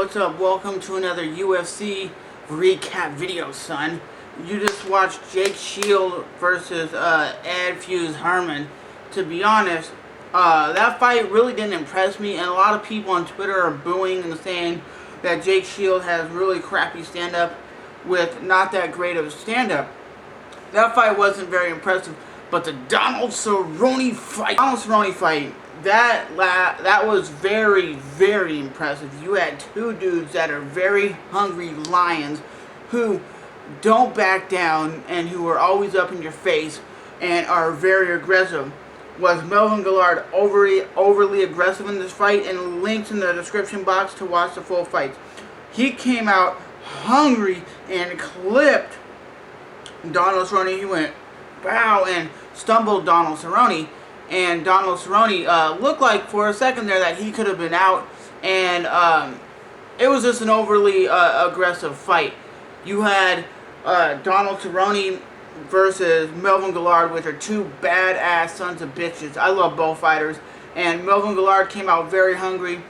What's up? Welcome to another UFC recap video, son. You just watched Jake Shield versus Ed Fuse Herman. To be honest, that fight really didn't impress me, and a lot of people on Twitter are booing and saying that Jake Shield has really crappy stand-up with not that great of a stand-up. That fight wasn't very impressive, but the Donald Cerrone fight, that was very, very impressive. You had two dudes that are very hungry lions who don't back down and who are always up in your face and are very aggressive. Was Melvin Guillard overly aggressive in this fight? And links in the description box to watch the full fight. He came out hungry and clipped Donald Cerrone. He went bow and stumbled Donald Cerrone. And Donald Cerrone looked like for a second there that he could have been out. And it was just an overly aggressive fight. You had Donald Cerrone versus Melvin Guillard, which are two badass sons of bitches. I love both fighters. And Melvin Guillard came out very hungry.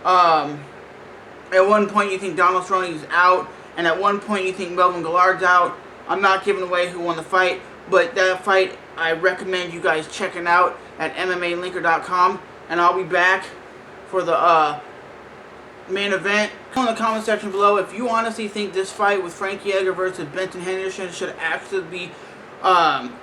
At one point you think Donald Cerrone is out, and at one point you think Melvin Guillard's out. I'm not giving away who won the fight, but that fight I recommend you guys checking out at MMAlinker.com, and I'll be back for the main event. In the comment section below if you honestly think this fight with Frankie Edgar versus Benson Henderson should actually be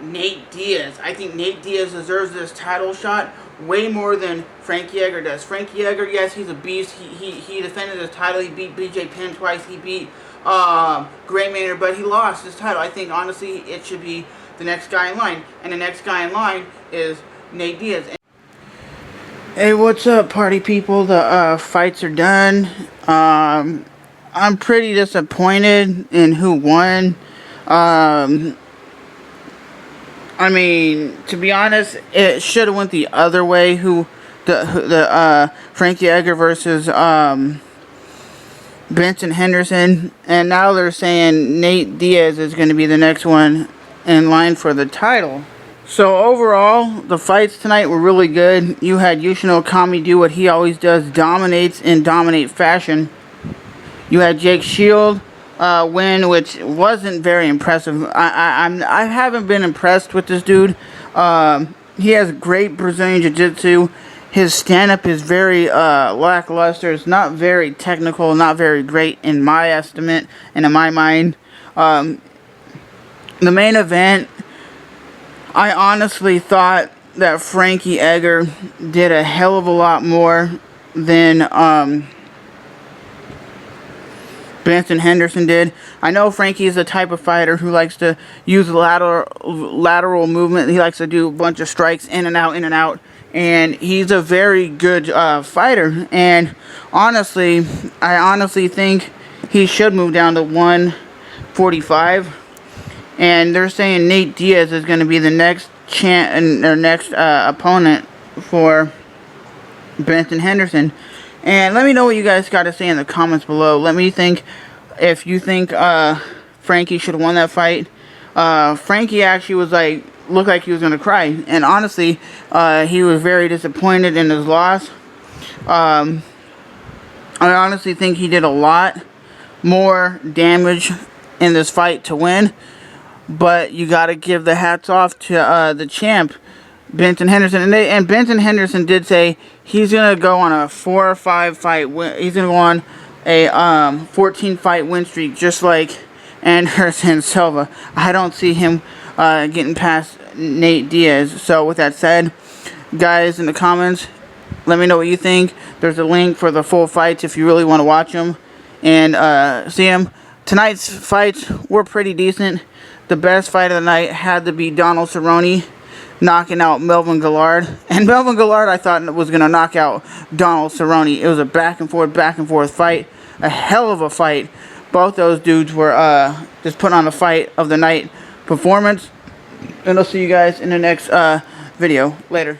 Nate Diaz. I think Nate Diaz deserves this title shot way more than Frankie Edgar does. Frankie Edgar, yes, he's a beast. He defended his title. He beat BJ Penn twice. He beat Gray Maynard, but he lost his title. I think honestly it should be the next guy in line, and the next guy in line is Nate Diaz. Hey, what's up, party people? The fights are done. I'm pretty disappointed in who won. I mean, to be honest, it should have went the other way. The Frankie Edgar versus Benson Henderson, and now they're saying Nate Diaz is going to be the next one in line for the title. So overall, the fights tonight were really good. You had Yushin Okami do what he always does, dominates in dominate fashion. You had Jake Shield win, which wasn't very impressive. I haven't been impressed with this dude. He has great Brazilian Jiu-Jitsu. His stand-up is very lackluster. It's not very technical, not very great in my estimate and in my mind. The main event, I honestly thought that Frankie Edgar did a hell of a lot more than Benson Henderson did. I know Frankie is the type of fighter who likes to use lateral movement. He likes to do a bunch of strikes in and out, and he's a very good fighter. And honestly, I honestly think he should move down to 145. And they're saying Nate Diaz is going to be the next opponent for Benson Henderson. And let me know what you guys got to say in the comments below. Let me think if you think Frankie should have won that fight. Frankie actually looked like he was going to cry. And honestly, he was very disappointed in his loss. I honestly think he did a lot more damage in this fight to win. But you got to give the hats off to the champ, Benson Henderson. And Benson Henderson did say he's going to go on a 4 or 5 fight win. He's going to go on a 14 fight win streak, just like Anderson Silva. I don't see him getting past Nate Diaz. So with that said, guys, in the comments, let me know what you think. There's a link for the full fights if you really want to watch them and see them. Tonight's fights were pretty decent. The best fight of the night had to be Donald Cerrone knocking out Melvin Guillard. And Melvin Guillard, I thought, was going to knock out Donald Cerrone. It was a back and forth fight. A hell of a fight. Both those dudes were just put on a fight of the night performance. And I'll see you guys in the next video. Later.